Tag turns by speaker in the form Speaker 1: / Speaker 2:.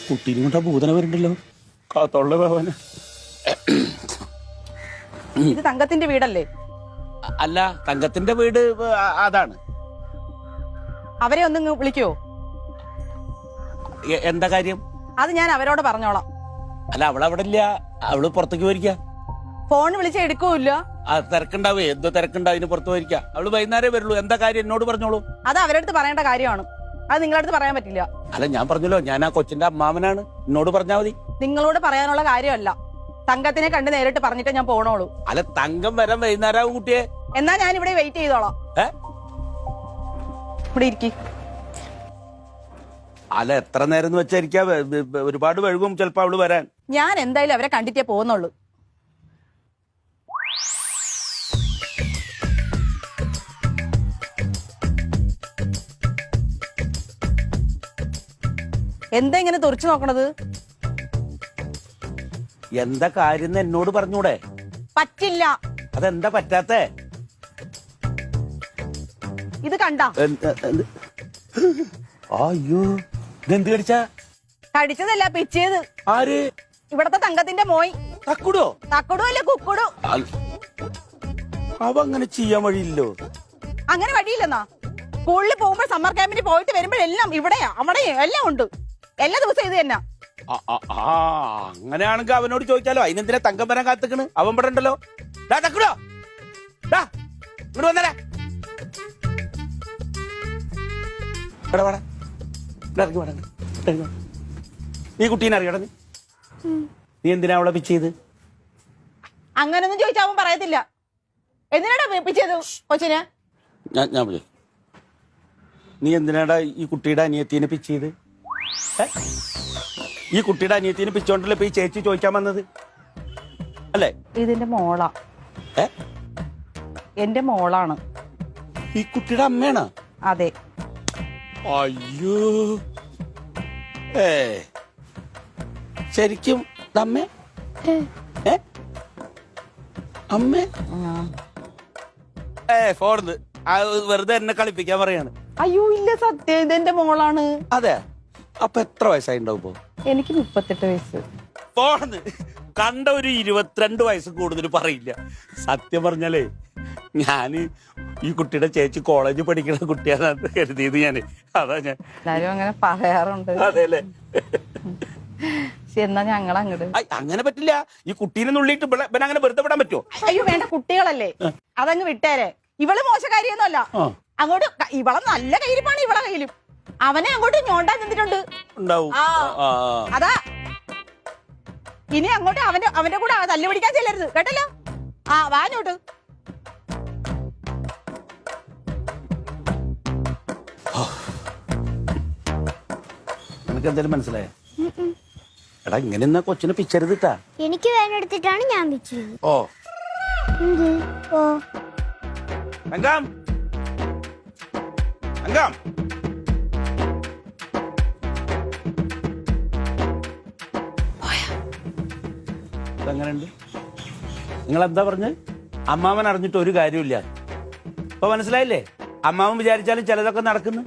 Speaker 1: കുട്ടീനെ കൊണ്ടാ ഭൂതന വരുന്നുണ്ടല്ലോ കാത്തോള്ള ഭവന്.
Speaker 2: ഇത് തങ്കത്തിന്റെ വീടല്ലേ?
Speaker 1: അല്ല, തങ്കത്തിന്റെ വീട് അതാണ്.
Speaker 2: അവരെ ഒന്ന് വിളിക്കോ?
Speaker 1: എന്താ കാര്യം?
Speaker 2: അത് ഞാൻ അവരോട് പറഞ്ഞോളാം.
Speaker 1: അല്ല, അവളവിടെ ഇല്ല, അവള് പുറത്തേക്ക് പോയിരിക്ക.
Speaker 2: ഫോൺ വിളിച്ച എടുക്കൂല്ല.
Speaker 1: തിരക്കുണ്ടാവേ, എന്തോ തിരക്കുണ്ടാവും, അതിന് പുറത്ത് പോയിരിക്ക. അവള് വൈകുന്നേരം വരുള്ളൂ. എന്താ കാര്യം എന്നോട് പറഞ്ഞോളൂ.
Speaker 2: അത് അവരടുത്ത് പറയേണ്ട കാര്യമാണ്, അത് നിങ്ങളുടെ അടുത്ത് പറയാൻ പറ്റില്ല.
Speaker 1: അല്ല, ഞാൻ പറഞ്ഞല്ലോ, ഞാൻ ആ കൊച്ചിന്റെ അമ്മാവനാണ്, എന്നോട് പറഞ്ഞാ മതി.
Speaker 2: നിങ്ങളോട് പറയാനുള്ള കാര്യമല്ല, തങ്കത്തിനെ കണ്ട് നേരിട്ട് പറഞ്ഞിട്ട് ഞാൻ പോണോളൂ.
Speaker 1: അല്ല, തങ്കം വരാൻ വൈകുന്നേരം കുട്ടിയെ.
Speaker 2: എന്നാ ഞാൻ ഇവിടെ വെയിറ്റ് ചെയ്തോളാം. ഇവിടെ ഇരിക്കി.
Speaker 1: അല്ല, എത്ര നേരം എന്ന് വെച്ചായിരിക്കാ, ഒരുപാട് വഴുകും ചിലപ്പോ അവള് വരാൻ.
Speaker 2: ഞാൻ എന്തായാലും അവരെ കണ്ടിട്ടേ പോകുന്നുള്ളൂ. എന്താ ഇങ്ങനെ തുറച്ചു നോക്കണത്?
Speaker 1: എന്താ കാര്യം എന്നോട് പറഞ്ഞൂടെ?
Speaker 2: പറ്റില്ല.
Speaker 1: അതെന്താ പറ്റാത്തേ?
Speaker 2: ഇത് കണ്ട?
Speaker 1: അയ്യോ, ഇതെന്ത് കടിച്ചാ?
Speaker 2: കടിച്ചതല്ല, പിച്ചിയത്.
Speaker 1: ആര്?
Speaker 2: ഇവിടത്തെ തങ്കത്തിന്റെ മോയ്.
Speaker 1: തക്കുടോ?
Speaker 2: തക്കുടു അല്ലേ, കുക്കുടു.
Speaker 1: അവ അങ്ങനെ ചെയ്യാൻ വഴിയില്ലോ.
Speaker 2: അങ്ങനെ വഴിയില്ലെന്നാ? സ്കൂളിൽ പോകുമ്പോൾ സമ്മർ ക്യാമ്പിന് പോയിട്ട് വരുമ്പോഴെല്ലാം ഇവിടെയാ അവിടെയാ എല്ലാം ഉണ്ട്. എല്ലാ ദിവസവും ഇത് തന്നെ.
Speaker 1: അങ്ങനെയാണെങ്കിൽ അവനോട് ചോദിച്ചാലോ, അതിനെന്തിനാ തങ്കം വരാൻ കാത്തിക്കണ്? അവൻ ഇവിടെ ഉണ്ടല്ലോ. തക്കുടോ, ഇങ്ങോട്ട് വന്നേ. നീ കുട്ടീനെ അറിയട? നീ എന്തിനാ അവളെ പിച്ചത്?
Speaker 2: അങ്ങനൊന്നും ചോദിച്ചാൽ അവൻ പറയത്തില്ല. എന്തിനാടാ പിച്ചത് കൊച്ചിന്?
Speaker 1: ഞാൻ നീ എന്തിനാടാ ഈ കുട്ടിയുടെ അനിയത്തിനെ പിച്ചത്? ഈ കുട്ടിയുടെ അനിയത്തിനെ പിച്ചോണ്ടല്ലോ ഇപ്പൊ ഈ ചേച്ചി ചോദിക്കാൻ വന്നത് അല്ലേ?
Speaker 2: ഇതിന്റെ മോളാ. എന്റെ മോളാണ്.
Speaker 1: ഈ കുട്ടിയുടെ അമ്മയാണോ?
Speaker 2: അതെ.
Speaker 1: അയ്യോ, ശരിക്കും അമ്മ? അമ്മ ഫോർന്ന് വെറുതെ എന്നെ കളിപ്പിക്കാൻ പറയാണ്.
Speaker 2: അയ്യോ ഇല്ല, സത്യം ഇതെന്റെ മോളാണ്.
Speaker 1: അതെ. അപ്പൊ എത്ര വയസ്സായിണ്ടാവും ഇപ്പൊ?
Speaker 2: എനിക്ക് 38 വയസ്സ്.
Speaker 1: ഫോർന്ന് കണ്ട ഒരു 22 വയസ്സ് കൂടുതൽ പറയില്ല. സത്യം പറഞ്ഞാലേ ഞാന് ഈ കുട്ടിയുടെ ചേച്ചി കോളേജിൽ പഠിക്കുന്ന കുട്ടിയാണെന്ന് കരുതിയത് ഞാന്. അതാ ഞാൻ.
Speaker 2: എല്ലാരും അങ്ങനെ പറയാറുണ്ട്.
Speaker 1: അതെല്ലേ?
Speaker 2: എന്നാ ഞങ്ങൾ അങ്ങോട്ട്.
Speaker 1: അങ്ങനെ പറ്റില്ല. ഈ കുട്ടീനെ നുള്ളിയിട്ട് ഇവനെ അങ്ങനെ വെറുതെ വിടാൻ പറ്റുമോ?
Speaker 2: അയ്യോ വേണ്ട, കുട്ടികളല്ലേ, അതങ്ങ് വിട്ടേരെ. ഇവള് മോശക്കാരിയൊന്നുമല്ല. അങ്ങോട്ട് ഇവളെ നല്ല കയ്യിലിപ്പാണ് ഇവളെ കയ്യിലും. അവനെ അങ്ങോട്ട് ഞോണ്ടാൻ നിന്നിട്ടുണ്ട്. അതാ ഇനി അങ്ങോട്ട് അവന്റെ കൂടെ തല്ലു പിടിക്കാൻ ചെല്ലരുത് കേട്ടല്ലോ. വാഞ്ഞോട്ട്.
Speaker 1: നിനക്ക് എന്തായാലും മനസ്സിലായോ? എടാ, ഇങ്ങനെ കൊച്ചിനെ പിച്ചരുതിട്ടാ.
Speaker 3: എനിക്ക് വേനെടുത്തിട്ടാണ് ഞാൻ പിച്ചത്.
Speaker 1: തങ്കം, തങ്കം, എങ്ങനെയുണ്ട്? നിങ്ങൾ എന്താ പറഞ്ഞ്? അമ്മാവൻ അറിഞ്ഞിട്ട് ഒരു കാര്യമില്ല. ഇപ്പൊ മനസ്സിലായില്ലേ? അമ്മാവൻ വിചാരിച്ചാലും ചിലതൊക്കെ നടക്കുന്നു.